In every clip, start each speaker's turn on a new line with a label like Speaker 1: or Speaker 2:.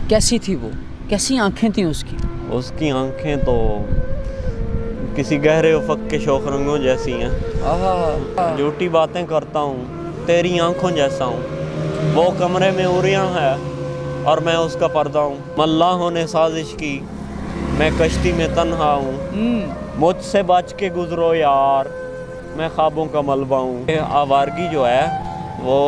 Speaker 1: कैसी थी वो, कैसी आंखें थी उसकी?
Speaker 2: उसकी आंखें तो किसी गहरे उफक के शोख रंगों जैसी हैं। झूठी बातें करता हूँ, तेरी आंखों जैसा हूँ। वो कमरे में उरियां है और मैं उसका पर्दा हूँ। मल्लाहों ने साजिश की, मैं कश्ती में तन्हा हूँ। मुझसे बच के गुजरो यार, मैं ख्वाबों का मलबा हूँ। आवारगी जो है वो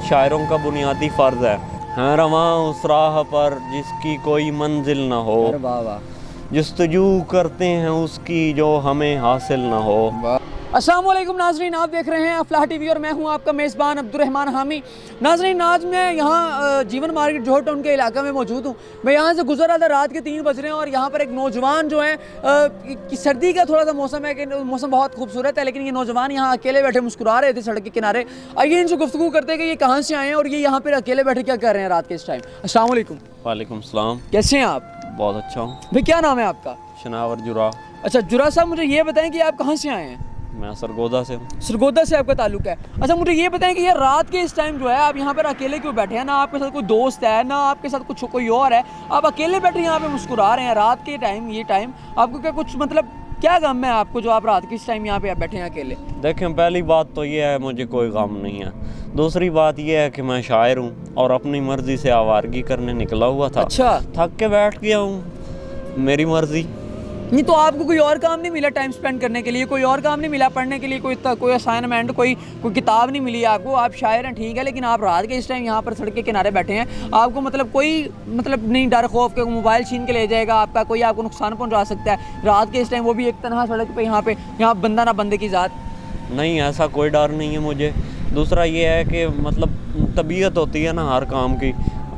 Speaker 2: शायरों का बुनियादी फ़र्ज़ है रवां उस राह पर जिसकी कोई मंजिल ना हो।
Speaker 1: अरे वाह वाह।
Speaker 2: जस्तजू करते हैं उसकी जो हमें हासिल ना हो।
Speaker 1: अस्सलाम वालेकुम नाजरीन, आप देख रहे हैं अफलाह टीवी और मैं हूं आपका मेज़बान अब्दुर्रहमान हामी। नाजरीन, आज मैं यहाँ जीवन मार्केट जोहर टाउन के इलाके में मौजूद हूँ। मैं यहाँ से गुजर रहा था, रात के 3 बज रहे हैं और यहाँ पर एक नौजवान जो है कि सर्दी का थोड़ा सा मौसम है कि मौसम बहुत खूबसूरत है, लेकिन ये नौजवान यहाँ अकेले बैठे मुस्कुरा रहे थे सड़क के किनारे। आइए इनसे गुफ्तगू करते हैं कि ये कहाँ से आए हैं और ये यहाँ पर अकेले बैठे क्या कर रहे हैं रात के इस टाइम। अस्सलाम वालेकुम।
Speaker 2: वालेकुम सलाम।
Speaker 1: कैसे हैं आप?
Speaker 2: बहुत अच्छा हूँ।
Speaker 1: भाई क्या नाम है आपका?
Speaker 2: शनावर जुरा।
Speaker 1: अच्छा जुरा साहब, मुझे ये बताएं कि आप कहाँ से आए हैं?
Speaker 2: मैं सरगोदा से हूँ।
Speaker 1: सरगोदा से आपका ताल्लुक है। अच्छा मुझे ये बताएं कि ये रात के इस टाइम जो है आप यहाँ पर अकेले क्यों बैठे हैं? ना आपके साथ कोई दोस्त है, ना आपके साथ कुछ कोई और है, आप अकेले बैठे यहाँ पे मुस्कुरा रहे हैं रात के टाइम। ये टाइम आपको क्या कुछ मतलब क्या गम है आपको जो आप रात के इस टाइम यहाँ पे बैठे हैं अकेले?
Speaker 2: देखें, पहली बात तो ये है मुझे कोई गम नहीं है। दूसरी बात ये है कि मैं शायर हूँ और अपनी मर्जी से आवारगी करने निकला हुआ था।
Speaker 1: अच्छा।
Speaker 2: थक के बैठ गया हूँ, मेरी मर्जी।
Speaker 1: नहीं तो आपको कोई और काम नहीं मिला टाइम स्पेंड करने के लिए? कोई और काम नहीं मिला पढ़ने के लिए? कोई असाइनमेंट, कोई किताब नहीं मिली आपको? आप शायर हैं ठीक है, लेकिन आप रात के इस टाइम यहाँ पर सड़क के किनारे बैठे हैं। आपको मतलब कोई मतलब नहीं डर खौफ के मोबाइल छीन के ले जाएगा आपका, कोई आपको नुकसान पहुँचा सकता है रात के इस टाइम, वो भी एक तनहा सड़क पर यहाँ बंदा ना बंदे की ज़ात?
Speaker 2: नहीं, ऐसा कोई डर नहीं है मुझे। दूसरा ये है कि मतलब तबीयत होती है ना हर काम की।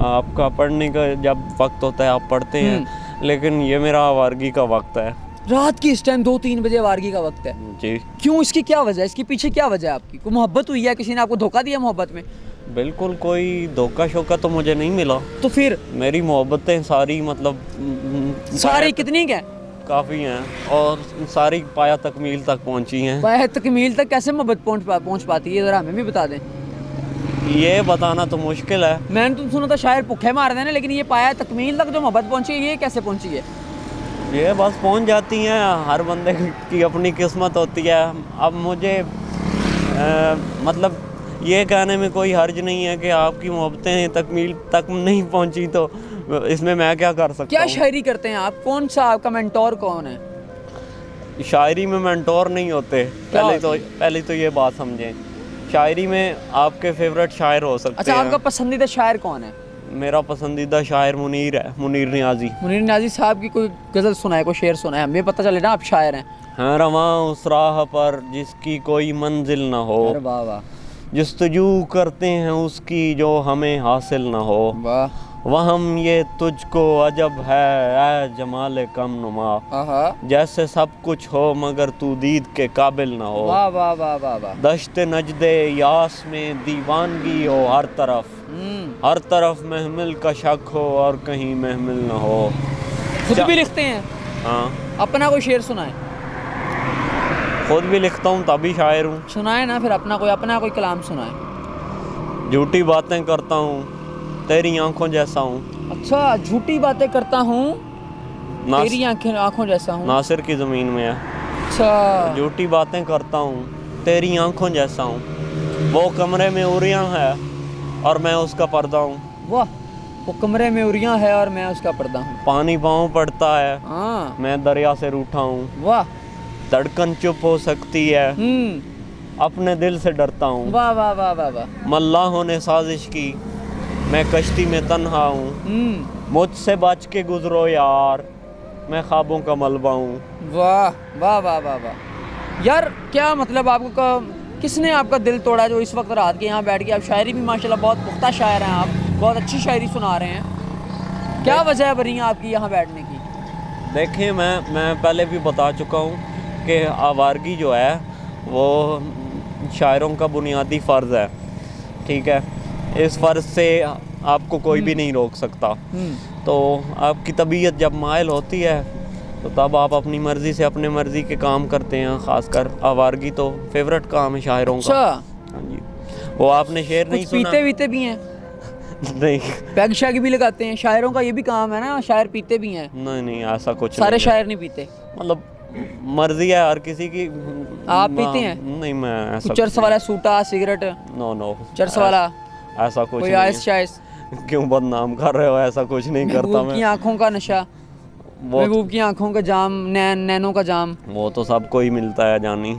Speaker 2: आपका पढ़ने का जब वक्त होता है आप पढ़ते हैं, लेकिन ये मेरा आवारगी का वक्त है।
Speaker 1: रात की इस टाइम 2-3 बजे आवारगी का वक्त है
Speaker 2: जी।
Speaker 1: क्यों? इसकी क्या वजह है? इसके पीछे क्या वजह है आपकी? कोई मोहब्बत हुई है? किसी ने आपको धोखा दिया मोहब्बत में?
Speaker 2: बिल्कुल कोई धोखा शोका तो मुझे नहीं मिला।
Speaker 1: तो फिर
Speaker 2: मेरी मोहब्बतें सारी मतलब
Speaker 1: सारी कितनी क्या?
Speaker 2: काफ़ी हैं और सारी पाया तकमील तक पहुंची हैं।
Speaker 1: पाया तकमील तक कैसे मोहब्बत पहुंच पाती है, ज़रा हमें भी बता दें।
Speaker 2: ये बताना तो मुश्किल है।
Speaker 1: मैंने तो सुना था शायर भूखे मार देना, लेकिन ये पाया तकमील तक जो मोहब्बत पहुंची है ये कैसे पहुंची है?
Speaker 2: ये बस पहुंच जाती हैं, हर बंदे की अपनी किस्मत होती है। अब मुझे मतलब ये कहने में कोई हर्ज नहीं है कि आपकी मोहब्बतें तकमील तक नहीं पहुंची, तो इसमें मैं क्या कर सकता हूँ?
Speaker 1: क्या शायरी करते हैं आप? कौन सा आपका मेंटोर कौन है?
Speaker 2: शायरी में मेंटोर नहीं होते। पहले तो ये बात समझें, शायरी में आपके फेवरेट शायर हो सकते हैं।
Speaker 1: अच्छा, आपका पसंदीदा शायर कौन है?
Speaker 2: मेरा पसंदीदा शायर मुनीर है, मुनीर नियाजी।
Speaker 1: मुनीर नियाजी साहब की कोई गज़ल सुनाए, कोई शेर सुनाए, हमें पता चले ना आप शायर हैं।
Speaker 2: रवां उस राह पर जिसकी कोई मंजिल ना हो।
Speaker 1: अरे वाह वाह।
Speaker 2: जस्तजू करते हैं उसकी जो हमें हासिल ना हो।
Speaker 1: वाह।
Speaker 2: वहम ये तुझको अजब है ऐ जमाल कम नुमा, जैसे सब कुछ हो मगर तू दीद के काबिल ना हो।
Speaker 1: वाह वाह वाह वाह वाह।
Speaker 2: दश्त नजदे यास में दीवानगी हो हर तरफ महमिल का शक हो और कहीं महमिल ना हो।
Speaker 1: खुद भी लिखते हैं?
Speaker 2: हाँ।
Speaker 1: अपना कोई शेर सुनाए।
Speaker 2: खुद भी लिखता हूँ तभी शायर हूँ।
Speaker 1: सुनाए ना फिर अपना कोई कलाम सुनाए।
Speaker 2: झूठी बातें करता हूँ, तेरी आंखों जैसा हूँ।
Speaker 1: अच्छा, झूठी बातें करता हूँ, तेरी आंखों जैसा हूँ।
Speaker 2: नासिर की ज़मीन में है।
Speaker 1: अच्छा।
Speaker 2: झूठी बातें करता हूँ, तेरी आंखों जैसा हूँ। वो कमरे में उरियां है और मैं उसका पर्दा हूँ।
Speaker 1: वाह। वो कमरे में उरियां है और मैं उसका पर्दा हूँ।
Speaker 2: पानी पाँव पड़ता है,
Speaker 1: हाँ।
Speaker 2: मैं दरिया से रूठा हूँ।
Speaker 1: वाह।
Speaker 2: धड़कन चुप हो सकती है, अपने दिल से डरता हूँ।
Speaker 1: वाह वाह वाह वाह वाह।
Speaker 2: मल्लाहों ने साजिश की, मैं कश्ती में तन्हा हूँ। मुझसे बच के गुजरो यार, मैं ख्वाबों का मलबा हूँ।
Speaker 1: वाह वाह वाह वाह वाह। यार क्या मतलब आपको किसने आपका दिल तोड़ा जो इस वक्त रात के यहाँ बैठ के? आप शायरी भी माशाल्लाह बहुत पुख्ता शायर हैं, आप बहुत अच्छी शायरी सुना रहे हैं। क्या वजह बनी आपकी यहाँ बैठने की?
Speaker 2: देखिए, मैं पहले भी बता चुका हूँ कि आवारगी जो है वो शायरों का बुनियादी फ़र्ज़ है, ठीक है। इस फ़र्ज़ से आपको कोई भी नहीं रोक सकता। तो आपकी तबीयत जब माइल होती है तो तब आप अपनी मर्ज़ी से अपने मर्ज़ी के काम करते हैं। ख़ासकर आवारगी तो फेवरेट काम है शायरों का।
Speaker 1: अच्छा।
Speaker 2: हाँ जी। वो आपने शेर नहीं सुना?
Speaker 1: पीते वीते भी हैं?
Speaker 2: नहीं
Speaker 1: पैग शैग भी लगाते हैं? शायरों का ये भी काम है ना, शायर पीते भी हैं।
Speaker 2: नहीं नहीं ऐसा कुछ
Speaker 1: सारे
Speaker 2: नहीं
Speaker 1: शायर नहीं पीते?
Speaker 2: मतलब मर्जी है हर किसी की।
Speaker 1: आप पीते हैं?
Speaker 2: नहीं मैं ऐसा
Speaker 1: चरस वाला सूटा सिगरेट?
Speaker 2: नो नो
Speaker 1: चरस वाला
Speaker 2: ऐसा कुछ
Speaker 1: कोई
Speaker 2: नहीं
Speaker 1: आयस
Speaker 2: है।
Speaker 1: शायस?
Speaker 2: क्यों बदनाम कर रहे हो? ऐसा कुछ नहीं करता
Speaker 1: महबूब की
Speaker 2: मैं।
Speaker 1: आंखों का नशा,
Speaker 2: वो
Speaker 1: महबूब की आंखों का जाम, नैनों का जाम
Speaker 2: वो तो सबको ही मिलता है जानी।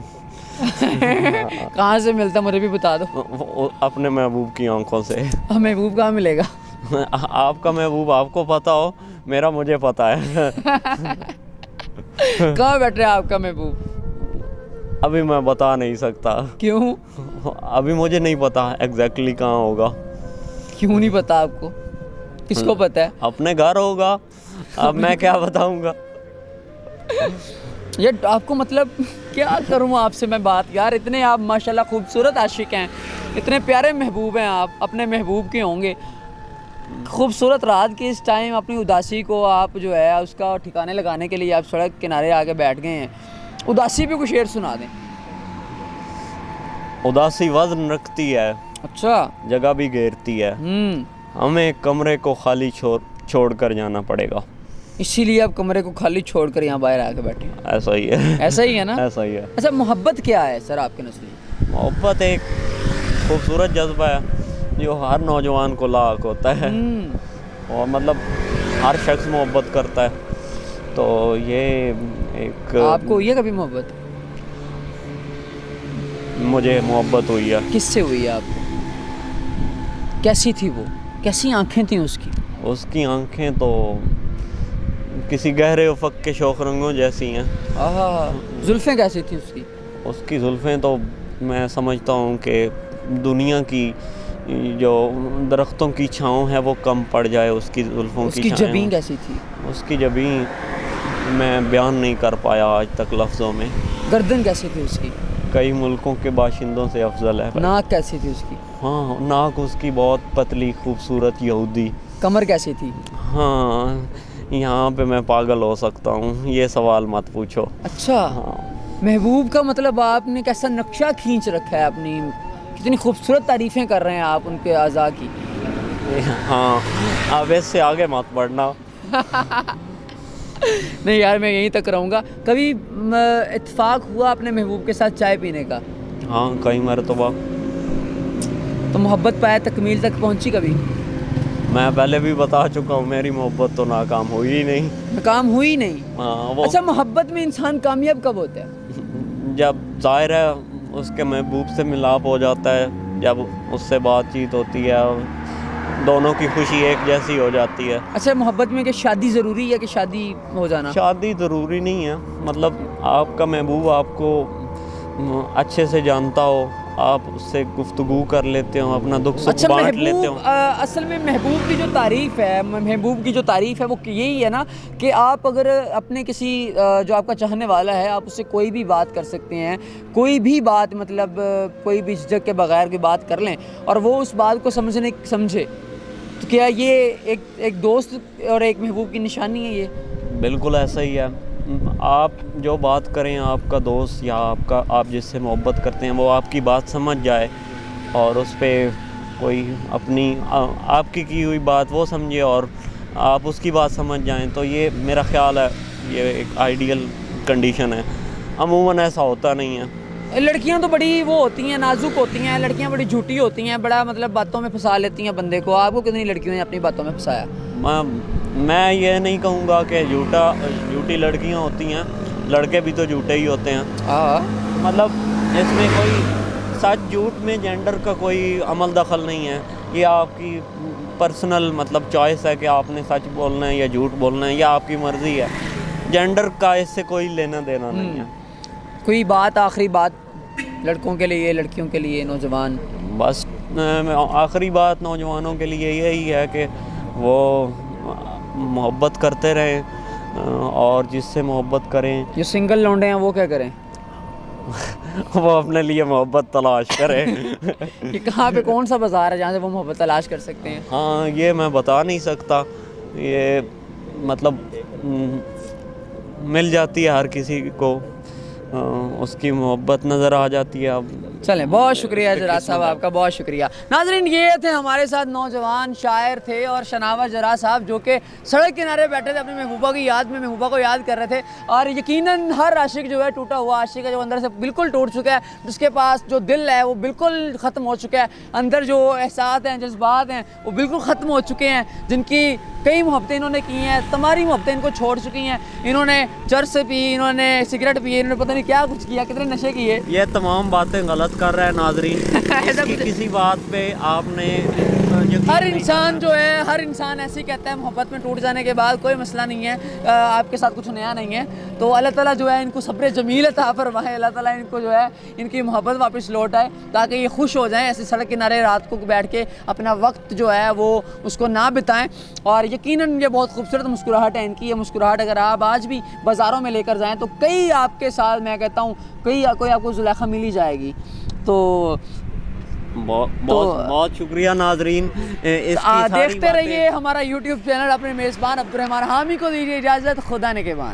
Speaker 1: कहाँ से मिलता, मुझे भी बता दो।
Speaker 2: अपने महबूब की आंखों से।
Speaker 1: अब महबूब कहाँ मिलेगा?
Speaker 2: आपका महबूब आपको पता हो, मेरा मुझे पता है।
Speaker 1: कहाँ बैठ रहा है आपका महबूब?
Speaker 2: अभी मैं बता नहीं सकता।
Speaker 1: क्यों?
Speaker 2: अभी मुझे नहीं पता एग्जैक्टली कहाँ होगा।
Speaker 1: क्यों नहीं पता आपको? किसको पता है?
Speaker 2: अपने घर होगा। अब मैं क्या बताऊंगा?
Speaker 1: ये आपको मतलब क्या करूँ आपसे मैं बात यार, इतने आप माशाल्लाह खूबसूरत आशिक हैं, इतने प्यारे महबूब हैं आप, अपने महबूब के होंगे। खूबसूरत रात के इस टाइम अपनी उदासी को आप जो है उसका ठिकाने लगाने के लिए आप सड़क किनारे आके बैठ गए हैं। उदासी पे कुछ शेर सुना दें।
Speaker 2: उदासी वजन रखती है,
Speaker 1: अच्छा।
Speaker 2: जगह भी घेरती है, हमें कमरे को खाली छोड़ कर जाना पड़ेगा।
Speaker 1: इसीलिए आप कमरे को खाली छोड़कर यहाँ बाहर आके बैठे हैं?
Speaker 2: ऐसा ही है।
Speaker 1: ऐसा ही है ना?
Speaker 2: ऐसा ही है।
Speaker 1: अच्छा, मोहब्बत क्या है सर आपके नज़रिए?
Speaker 2: मोहब्बत एक खूबसूरत जज्बा है जो हर नौजवान को लाक होता है और मतलब हर शख्स मोहब्बत करता है। तो ये एक
Speaker 1: आपको हुई है कभी मोहब्बत?
Speaker 2: मुझे मोहब्बत हुई है।
Speaker 1: किससे हुई है आपको? कैसी थी वो? कैसी आंखें थी उसकी?
Speaker 2: उसकी आंखें तो किसी गहरे उफक के शौक रंगों जैसी हैं।
Speaker 1: जुल्फ़ें कैसी थी उसकी?
Speaker 2: उसकी जुल्फ़ें तो मैं समझता हूँ कि दुनिया की जो दरख्तों की छाँव है वो कम पड़ जाए उसकी जुल्फ़ों की।
Speaker 1: उसकी जबीन कैसी थी?
Speaker 2: उसकी जबीन मैं बयान नहीं कर पाया आज तक लफ्ज़ों में।
Speaker 1: गर्दन कैसी थी उसकी?
Speaker 2: कई मुल्कों के बाशिंदों से अफजल है।
Speaker 1: नाक कैसी थी उसकी?
Speaker 2: हाँ, नाक उसकी बहुत पतली खूबसूरत यहूदी।
Speaker 1: कमर कैसी थी?
Speaker 2: हाँ, यहाँ पे मैं पागल हो सकता हूँ, ये सवाल मत पूछो।
Speaker 1: अच्छा।
Speaker 2: हाँ।
Speaker 1: महबूब का मतलब आपने कैसा नक्शा खींच रखा है अपनी, कितनी खूबसूरत तारीफ़ें कर रहे हैं आप उनके अज़ा की।
Speaker 2: हाँ, अब इससे आगे मत बढ़ना।
Speaker 1: नहीं यार, मैं यहीं तक रहूँगा। कभी इत्तेफाक हुआ अपने महबूब के साथ चाय पीने का?
Speaker 2: हाँ, कई मरतबा।
Speaker 1: तो मोहब्बत पाया तकमील तक पहुँची कभी?
Speaker 2: मैं पहले भी बता चुका हूँ, मेरी मोहब्बत तो नाकाम हुई ही नहीं।
Speaker 1: नाकाम हुई नहीं?
Speaker 2: हाँ, वो
Speaker 1: अच्छा, मोहब्बत में इंसान कामयाब कब होता है?
Speaker 2: जब ज़ाहिर है उसके महबूब से मिलाप हो जाता है, जब उससे बातचीत होती है, दोनों की खुशी एक जैसी हो जाती है।
Speaker 1: अच्छा, मोहब्बत में क्या शादी ज़रूरी है कि शादी हो जाना?
Speaker 2: शादी ज़रूरी नहीं है, मतलब आपका महबूब आपको अच्छे से जानता हो, आप उससे गुफ्तगू कर लेते हो, अपना दुख सुख
Speaker 1: अच्छा,
Speaker 2: बांट लेते हो।
Speaker 1: असल में महबूब की जो तारीफ़ है, महबूब की जो तारीफ़ है वो यही है ना कि आप अगर अपने किसी जो आपका चाहने वाला है, आप उससे कोई भी बात कर सकते हैं, कोई भी बात, मतलब कोई भी झिझक के बगैर की बात कर लें और वो उस बात को समझे। तो क्या ये एक दोस्त और एक महबूब की निशानी है ये?
Speaker 2: बिल्कुल ऐसा ही है। आप जो बात करें, आपका दोस्त या आप जिससे मोहब्बत करते हैं वो आपकी बात समझ जाए और उस पर कोई अपनी आपकी की हुई बात वो समझे और आप उसकी बात समझ जाएं, तो ये मेरा ख्याल है ये एक आइडियल कंडीशन है। अमूमन ऐसा होता नहीं है।
Speaker 1: लड़कियां तो बड़ी वो होती हैं, नाजुक होती हैं, लड़कियां बड़ी झूठी होती हैं, बड़ा मतलब बातों में फंसा लेती हैं बंदे को। आपको कितनी लड़कियों ने अपनी बातों में फंसाया?
Speaker 2: मैं ये नहीं कहूँगा कि झूठी लड़कियाँ होती हैं, लड़के भी तो झूठे ही होते हैं।
Speaker 1: हाँ,
Speaker 2: मतलब इसमें कोई सच झूठ में जेंडर का कोई अमल दखल नहीं है। ये आपकी पर्सनल मतलब चॉइस है कि आपने सच बोलना है या झूठ बोलना है, या आपकी मर्ज़ी है। जेंडर का इससे कोई लेना देना नहीं है।
Speaker 1: कोई बात, आखिरी बात लड़कों के लिए, लड़कियों के लिए, नौजवान?
Speaker 2: बस आखिरी बात नौजवानों के लिए यही है कि वो मोहब्बत करते रहें और जिससे मोहब्बत करें।
Speaker 1: जो सिंगल लौंडे हैं वो क्या करें?
Speaker 2: वो अपने लिए मोहब्बत तलाश करें।
Speaker 1: कि कहाँ पे कौन सा बाज़ार है जहाँ से वो मोहब्बत तलाश कर सकते हैं?
Speaker 2: हाँ, ये मैं बता नहीं सकता। ये मतलब मिल जाती है हर किसी को, उसकी मोहब्बत नज़र आ जाती है। अब
Speaker 1: चलें, बहुत शुक्रिया जरा साहब, आपका बहुत शुक्रिया। नाजरीन, ये थे हमारे साथ नौजवान शायर थे और शनावत जरा साहब, जो कि सड़क किनारे बैठे थे, अपनी महबूबा की याद में महबूबा को याद कर रहे थे। और यकीनन हर आशिक जो है टूटा हुआ आशिक है, जो अंदर से बिल्कुल टूट चुका है, जिसके पास जो दिल है वो बिल्कुल ख़त्म हो चुका है, अंदर जो एहसास हैं, जज्बात हैं, वो बिल्कुल ख़त्म हो चुके हैं, जिनकी कई मोहब्बतें इन्होंने की हैं, तमारी मोहब्बतें इनको छोड़ चुकी हैं, इन्होंने चरस पी, इन्होंने सिगरेट पी, इन्होंने पता नहीं क्या कुछ किया, कितने नशे किए।
Speaker 2: ये तमाम बातें गलत कर रहा है नाजरीन। इसकी किसी बात पे आपने
Speaker 1: हर इंसान जो है, हर इंसान ऐसे ही कहता है, मोहब्बत में टूट जाने के बाद कोई मसला नहीं है, आपके साथ कुछ नया नहीं है। तो अल्लाह ताला जो है इनको सब्र जमील अता फरमाए, अल्लाह ताला इनको जो है इनकी मोहब्बत वापस लौट आए, ताकि ये खुश हो जाएं, ऐसे सड़क किनारे रात को बैठ के अपना वक्त जो है वो उसको ना बिताएं। और यकीनन ये बहुत खूबसूरत मुस्कुराहट है इनकी। ये मुस्कुराहट अगर आप आज भी बाज़ारों में लेकर जाएँ तो कई आपके साथ, मैं कहता हूँ कोई आपको जुलेखा मिल ही जाएगी। तो
Speaker 2: बहुत शुक्रिया नाजरीन।
Speaker 1: देखते रहिए हमारा YouTube चैनल। अपने मेज़बान अब्दुर्रहमान हामी को दीजिए इजाज़त। खुदा ने के बाद।